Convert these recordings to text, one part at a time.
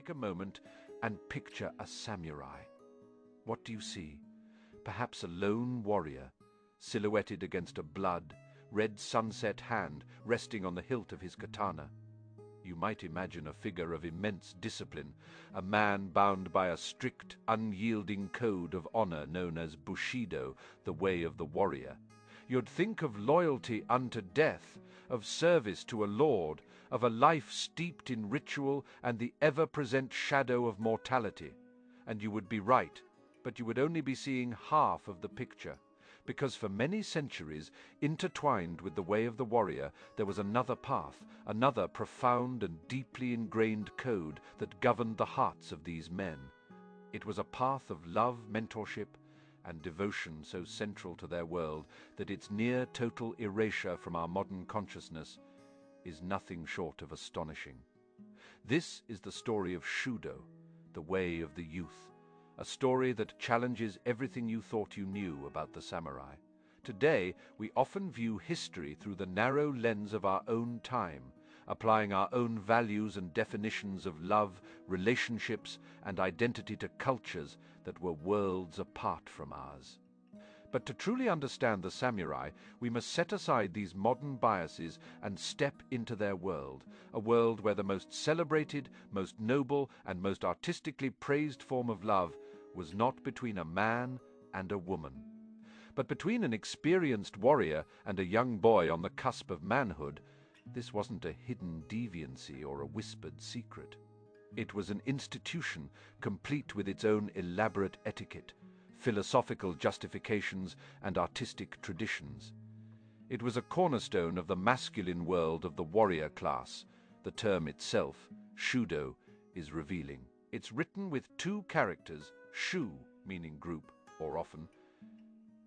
take a moment and picture a samurai. What do you see? Perhaps a lone warrior, silhouetted against a red sunset hand resting on the hilt of his katana. You might imagine a figure of immense discipline, a man bound by a strict, unyielding code of honor known as Bushido, the way of the warrior. You'd think of loyalty unto death, of service to a lord, of a life steeped in ritual and the ever-present shadow of mortality. And you would be right, but you would only be seeing half of the picture, because for many centuries, intertwined with the way of the warrior, there was another path, another profound and deeply ingrained code that governed the hearts of these men. It was a path of love, mentorship, and devotion so central to their world that its near total erasure from our modern consciousness is nothing short of astonishing. This is the story of Shudo, the way of the youth, a story that challenges everything you thought you knew about the samurai. Today, we often view history through the narrow lens of our own time, applying our own values and definitions of love, relationships, and identity to cultures that were worlds apart from ours. But to truly understand the samurai, we must set aside these modern biases and step into their world, a world where the most celebrated, most noble, and most artistically praised form of love was not between a man and a woman, but between an experienced warrior and a young boy on the cusp of manhood. This wasn't a hidden deviancy or a whispered secret. It was an institution, complete with its own elaborate etiquette, philosophical justifications, and artistic traditions. It was a cornerstone of the masculine world of the warrior class. The term itself, Shudo, is revealing. It's written with two characters, shu, meaning group, or often,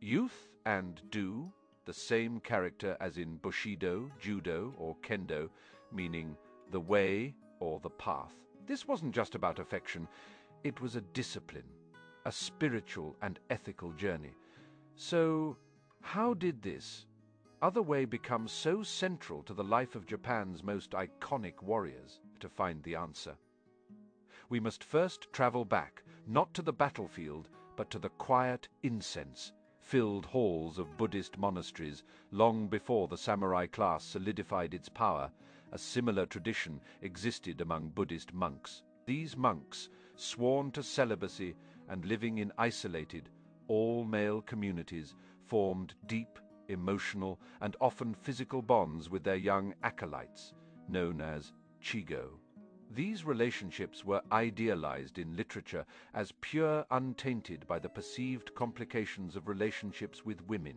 youth, and do, the same character as in Bushido, Judo, or Kendo, meaning the way or the path. This wasn't just about affection, it was a discipline, a spiritual and ethical journey. So, how did this other way become so central to the life of Japan's most iconic warriors? To find the answer, we must first travel back, not to the battlefield, but to the quiet incense-filled halls of Buddhist monasteries long before the samurai class solidified its power. A similar tradition existed among Buddhist monks. These monks, sworn to celibacy and living in isolated, all-male communities, formed deep, emotional, and often physical bonds with their young acolytes, known as chigo. These relationships were idealized in literature as pure, untainted by the perceived complications of relationships with women.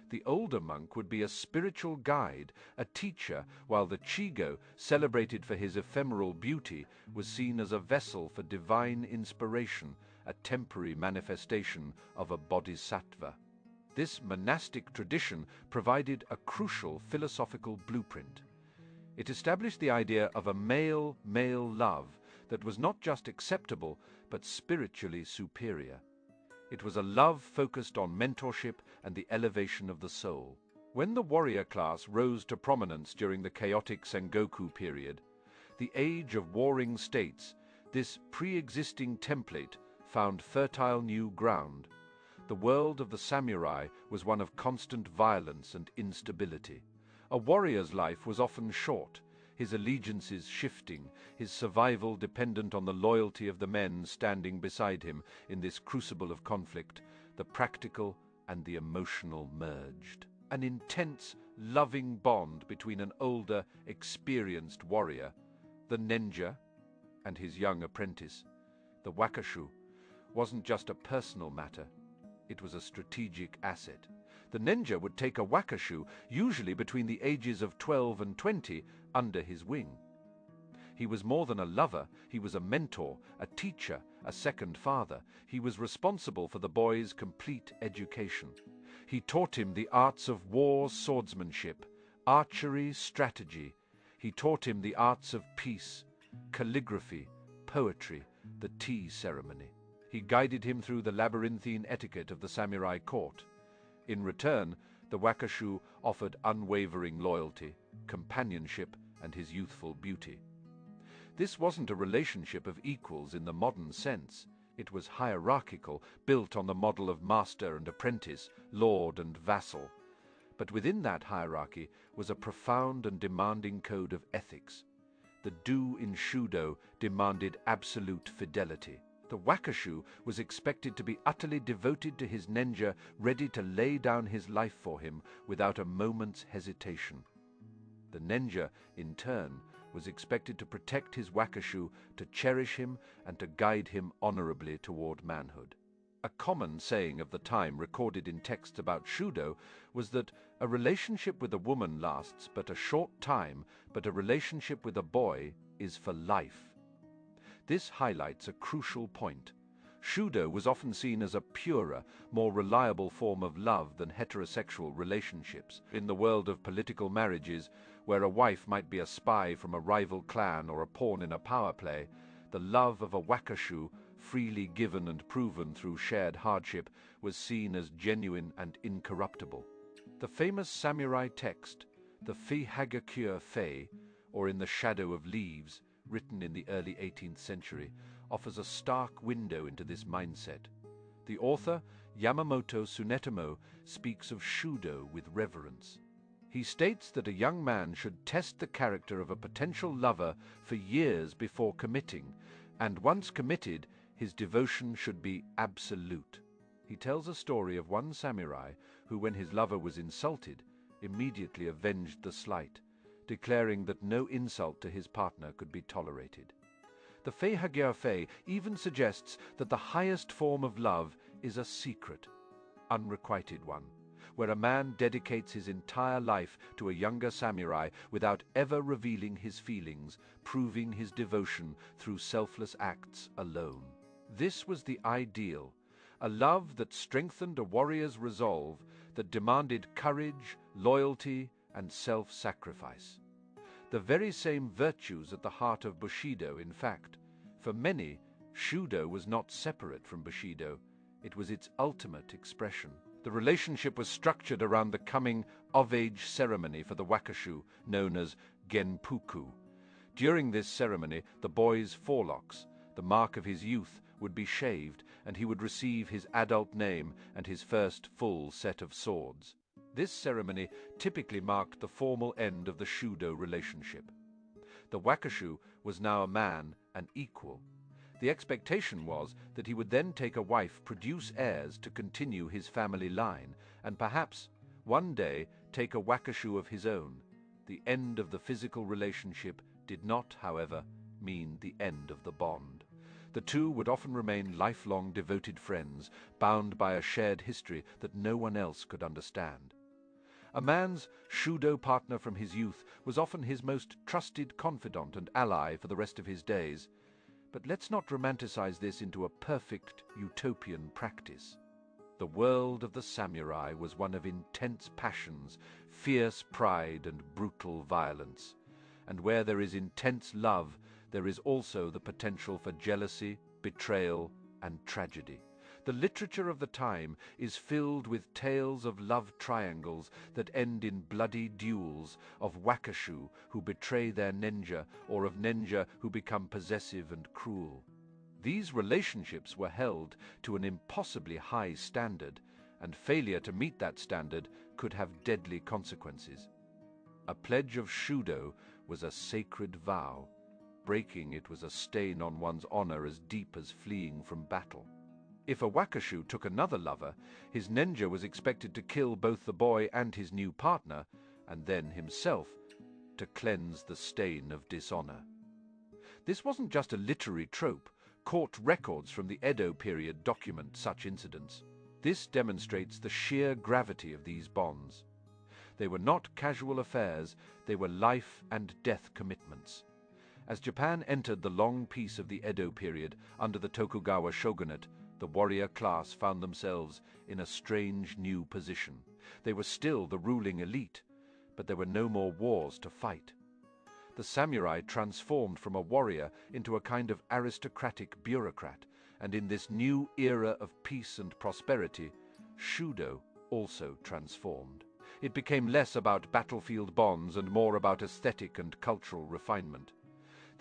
The older monk would be a spiritual guide, a teacher, while the chigo, celebrated for his ephemeral beauty, was seen as a vessel for divine inspiration, a temporary manifestation of a bodhisattva. This monastic tradition provided a crucial philosophical blueprint. It established the idea of a male-male love that was not just acceptable, but spiritually superior. It was a love focused on mentorship and the elevation of the soul. When the warrior class rose to prominence during the chaotic Sengoku period, the age of warring states, this pre-existing template found fertile new ground. The world of the samurai was one of constant violence and instability. A warrior's life was often short, his allegiances shifting, his survival dependent on the loyalty of the men standing beside him in this crucible of conflict. The practical and the emotional merged. An intense, loving bond between an older, experienced warrior, the ninja, and his young apprentice, the wakashu, wasn't just a personal matter, it was a strategic asset. The ninja would take a wakashu, usually between the ages of 12 and 20, under his wing. He was more than a lover, he was a mentor, a teacher, a second father. He was responsible for the boy's complete education. He taught him the arts of war swordsmanship, archery strategy. He taught him the arts of peace, calligraphy, poetry, the tea ceremony. He guided him through the labyrinthine etiquette of the samurai court. In return, the wakashu offered unwavering loyalty, companionship, and his youthful beauty. This wasn't a relationship of equals in the modern sense. It was hierarchical, built on the model of master and apprentice, lord and vassal. But within that hierarchy was a profound and demanding code of ethics. The do in Shudo demanded absolute fidelity. The wakashu was expected to be utterly devoted to his ninja, ready to lay down his life for him without a moment's hesitation. The ninja, in turn, was expected to protect his wakashu, to cherish him, and to guide him honorably toward manhood. A common saying of the time recorded in texts about Shudo was that a relationship with a woman lasts but a short time, but a relationship with a boy is for life. This highlights a crucial point. Shudo was often seen as a purer, more reliable form of love than heterosexual relationships. In the world of political marriages, where a wife might be a spy from a rival clan or a pawn in a power play, the love of a wakashu, freely given and proven through shared hardship, was seen as genuine and incorruptible. The famous samurai text, the Fihagakure Fei, or In the Shadow of Leaves, written in the early 18th century, offers a stark window into this mindset. The author, Yamamoto Tsunetomo, speaks of Shudo with reverence. He states that a young man should test the character of a potential lover for years before committing, and once committed, his devotion should be absolute. He tells a story of one samurai who, when his lover was insulted, immediately avenged the slight, declaring that no insult to his partner could be tolerated. The Fihagakure Fei even suggests that the highest form of love is a secret, unrequited one, where a man dedicates his entire life to a younger samurai without ever revealing his feelings, proving his devotion through selfless acts alone. This was the ideal, a love that strengthened a warrior's resolve, that demanded courage, loyalty, and self-sacrifice. The very same virtues at the heart of Bushido, in fact. For many, Shudo was not separate from Bushido. It was its ultimate expression. The relationship was structured around the coming of-age ceremony for the wakashu, known as genpuku. During this ceremony, the boy's forelocks, the mark of his youth, would be shaved, and he would receive his adult name and his first full set of swords. This ceremony typically marked the formal end of the Shudo relationship. The wakashu was now a man, an equal. The expectation was that he would then take a wife, produce heirs to continue his family line, and perhaps, one day, take a wakashu of his own. The end of the physical relationship did not, however, mean the end of the bond. The two would often remain lifelong devoted friends, bound by a shared history that no one else could understand. A man's Shudo partner from his youth was often his most trusted confidant and ally for the rest of his days. But let's not romanticize this into a perfect utopian practice. The world of the samurai was one of intense passions, fierce pride, and brutal violence. And where there is intense love, there is also the potential for jealousy, betrayal, and tragedy. The literature of the time is filled with tales of love triangles that end in bloody duels, of wakashu who betray their ninja, or of ninja who become possessive and cruel. These relationships were held to an impossibly high standard, and failure to meet that standard could have deadly consequences. A pledge of Shudo was a sacred vow. Breaking it was a stain on one's honor as deep as fleeing from battle. If a wakashu took another lover, his ninja was expected to kill both the boy and his new partner, and then himself, to cleanse the stain of dishonor. This wasn't just a literary trope. Court records from the Edo period document such incidents. This demonstrates the sheer gravity of these bonds. They were not casual affairs, they were life and death commitments. As Japan entered the long peace of the Edo period under the Tokugawa shogunate, the warrior class found themselves in a strange new position. They were still the ruling elite, but there were no more wars to fight. The samurai transformed from a warrior into a kind of aristocratic bureaucrat, and in this new era of peace and prosperity, Shudo also transformed. It became less about battlefield bonds and more about aesthetic and cultural refinement.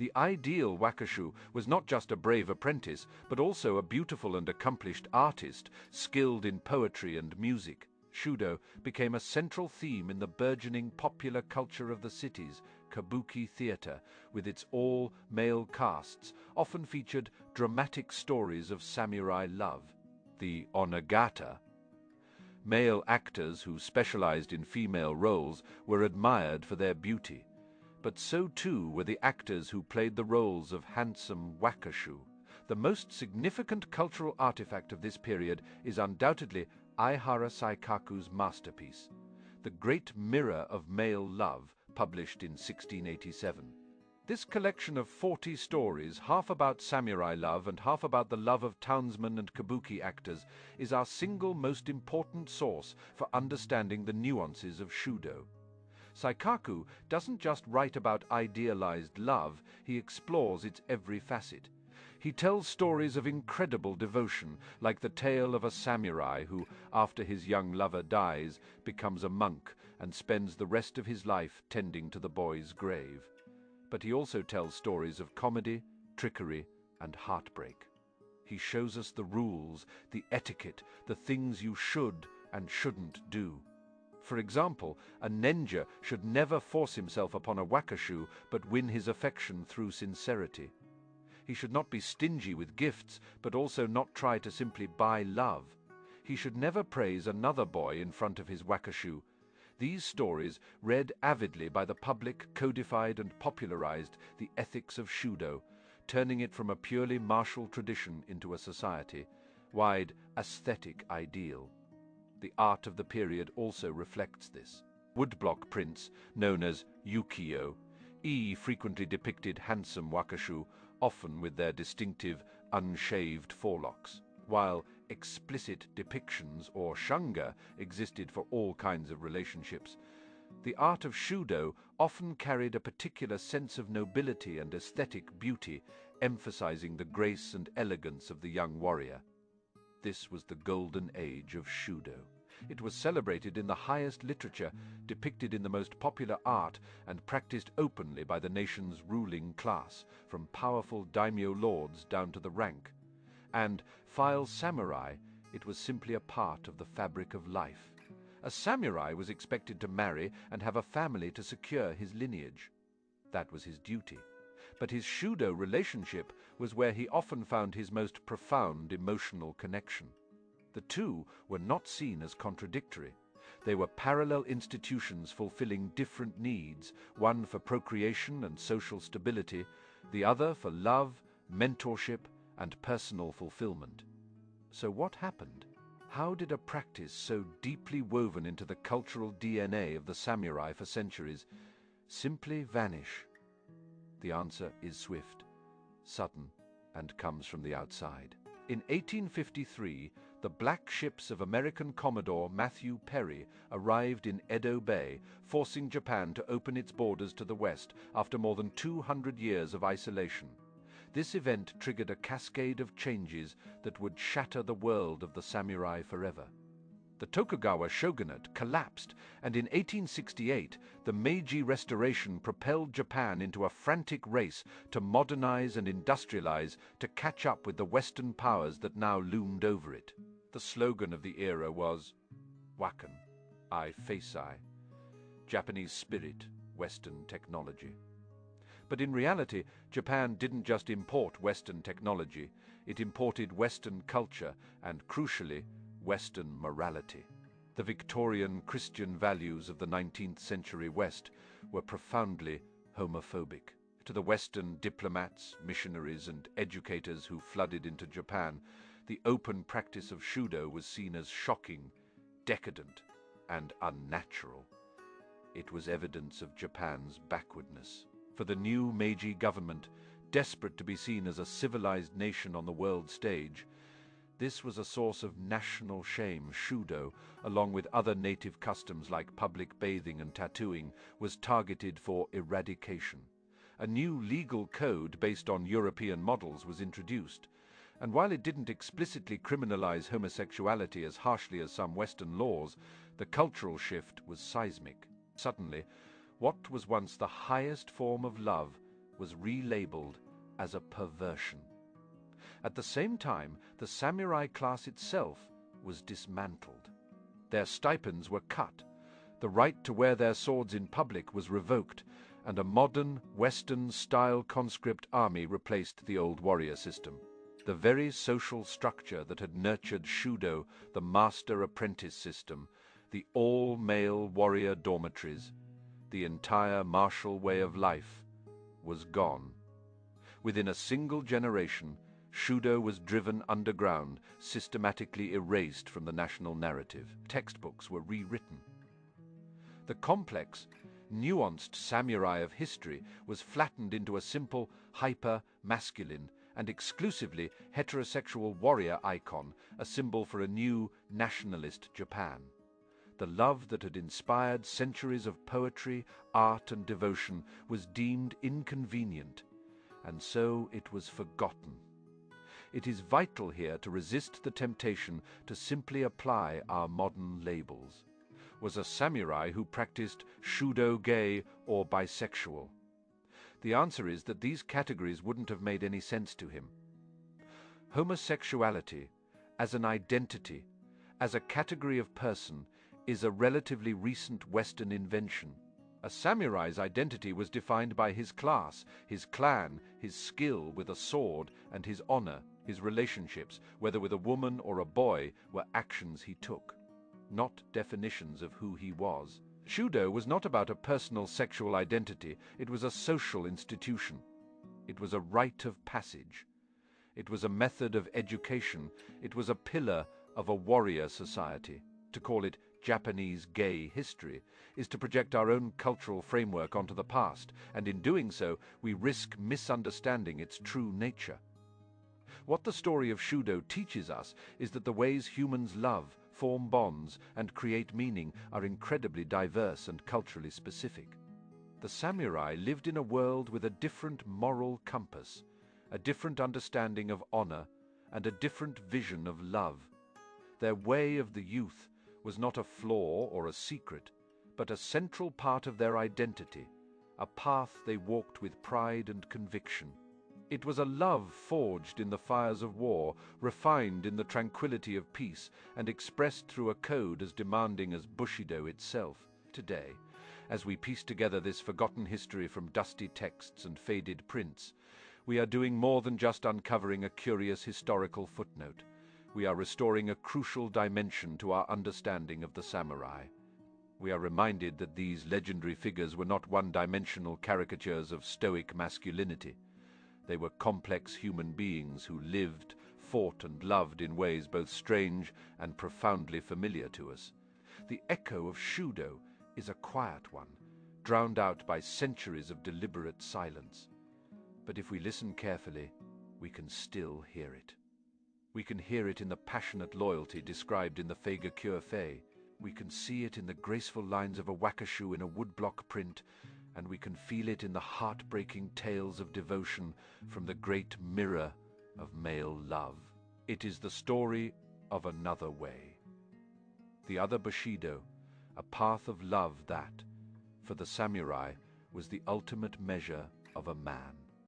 The ideal wakashu was not just a brave apprentice, but also a beautiful and accomplished artist, skilled in poetry and music. Shudo became a central theme in the burgeoning popular culture of the cities. Kabuki theater, with its all-male casts, often featured dramatic stories of samurai love. The onagata, male actors who specialized in female roles, were admired for their beauty. But so too were the actors who played the roles of handsome wakashu. The most significant cultural artifact of this period is undoubtedly Aihara Saikaku's masterpiece, The Great Mirror of Male Love, published in 1687. This collection of 40 stories, half about samurai love and half about the love of townsmen and kabuki actors, is our single most important source for understanding the nuances of Shudo. Saikaku doesn't just write about idealized love, he explores its every facet. He tells stories of incredible devotion, like the tale of a samurai who, after his young lover dies, becomes a monk and spends the rest of his life tending to the boy's grave. But he also tells stories of comedy, trickery, and heartbreak. He shows us the rules, the etiquette, the things you should and shouldn't do. For example, a ninja should never force himself upon a wakashu, but win his affection through sincerity. He should not be stingy with gifts, but also not try to simply buy love. He should never praise another boy in front of his wakashu. These stories, read avidly by the public, codified and popularized the ethics of Shudo, turning it from a purely martial tradition into a society-wide aesthetic ideal. The art of the period also reflects this. Woodblock prints, known as ukiyo, frequently depicted handsome wakashu, often with their distinctive, unshaved forelocks, while explicit depictions, or shunga, existed for all kinds of relationships. The art of Shudo often carried a particular sense of nobility and aesthetic beauty, emphasizing the grace and elegance of the young warrior. This was the golden age of Shudo. It was celebrated in the highest literature, depicted in the most popular art, and practiced openly by the nation's ruling class, from powerful daimyo lords down to the rank. And file samurai, it was simply a part of the fabric of life. A samurai was expected to marry and have a family to secure his lineage. That was his duty. But his Shudo relationship was where he often found his most profound emotional connection. The two were not seen as contradictory. They were parallel institutions fulfilling different needs, one for procreation and social stability, the other for love, mentorship, and personal fulfillment. So what happened? How did a practice so deeply woven into the cultural DNA of the samurai for centuries simply vanish? The answer is swift, sudden, and comes from the outside. In 1853, the black ships of American Commodore Matthew Perry arrived in Edo Bay, forcing Japan to open its borders to the west after more than 200 years of isolation. This event triggered a cascade of changes that would shatter the world of the samurai forever. The Tokugawa shogunate collapsed, and in 1868, the Meiji Restoration propelled Japan into a frantic race to modernize and industrialize to catch up with the Western powers that now loomed over it. The slogan of the era was, "Wakan, I Feisai," Japanese spirit, Western technology. But in reality, Japan didn't just import Western technology, it imported Western culture and, crucially, Western morality. The Victorian Christian values of the 19th century West were profoundly homophobic. To the Western diplomats, missionaries, and educators who flooded into Japan, the open practice of Shudo was seen as shocking, decadent, and unnatural. It was evidence of Japan's backwardness. For the new Meiji government, desperate to be seen as a civilized nation on the world stage, this was a source of national shame. Shudo, along with other native customs like public bathing and tattooing, was targeted for eradication. A new legal code based on European models was introduced, and while it didn't explicitly criminalize homosexuality as harshly as some Western laws, the cultural shift was seismic. Suddenly, what was once the highest form of love was relabeled as a perversion. At the same time, the samurai class itself was dismantled. Their stipends were cut, the right to wear their swords in public was revoked, and a modern, Western-style conscript army replaced the old warrior system. The very social structure that had nurtured Shudo, the master-apprentice system, the all-male warrior dormitories, the entire martial way of life, was gone. Within a single generation, Shudo was driven underground, systematically erased from the national narrative. Textbooks were rewritten. The complex, nuanced samurai of history was flattened into a simple, hyper-masculine and exclusively heterosexual warrior icon, a symbol for a new nationalist Japan. The love that had inspired centuries of poetry, art, and devotion was deemed inconvenient, and so it was forgotten. It is vital here to resist the temptation to simply apply our modern labels. Was a samurai who practiced Shudo gay or bisexual? The answer is that these categories wouldn't have made any sense to him. Homosexuality, as an identity, as a category of person, is a relatively recent Western invention. A samurai's identity was defined by his class, his clan, his skill with a sword, and his honor. His relationships, whether with a woman or a boy, were actions he took, not definitions of who he was. Shudo was not about a personal sexual identity, it was a social institution. It was a rite of passage. It was a method of education. It was a pillar of a warrior society. To call it Japanese gay history is to project our own cultural framework onto the past, and in doing so, we risk misunderstanding its true nature. What the story of Shudo teaches us is that the ways humans love, form bonds, and create meaning are incredibly diverse and culturally specific. The samurai lived in a world with a different moral compass, a different understanding of honor, and a different vision of love. Their way of the youth was not a flaw or a secret, but a central part of their identity, a path they walked with pride and conviction. It was a love forged in the fires of war, refined in the tranquility of peace, and expressed through a code as demanding as Bushido itself. Today, as we piece together this forgotten history from dusty texts and faded prints, we are doing more than just uncovering a curious historical footnote. We are restoring a crucial dimension to our understanding of the samurai. We are reminded that these legendary figures were not one-dimensional caricatures of stoic masculinity. They were complex human beings who lived, fought, and loved in ways both strange and profoundly familiar to us. The echo of Shudo is a quiet one, drowned out by centuries of deliberate silence. But if we listen carefully, we can still hear it. We can hear it in the passionate loyalty described in the Feiga Kyo-fei. We can see it in the graceful lines of a wakashu in a woodblock print, and we can feel it in the heartbreaking tales of devotion from the great mirror of male love. It is the story of another way. The other Bushido, a path of love that, for the samurai, was the ultimate measure of a man.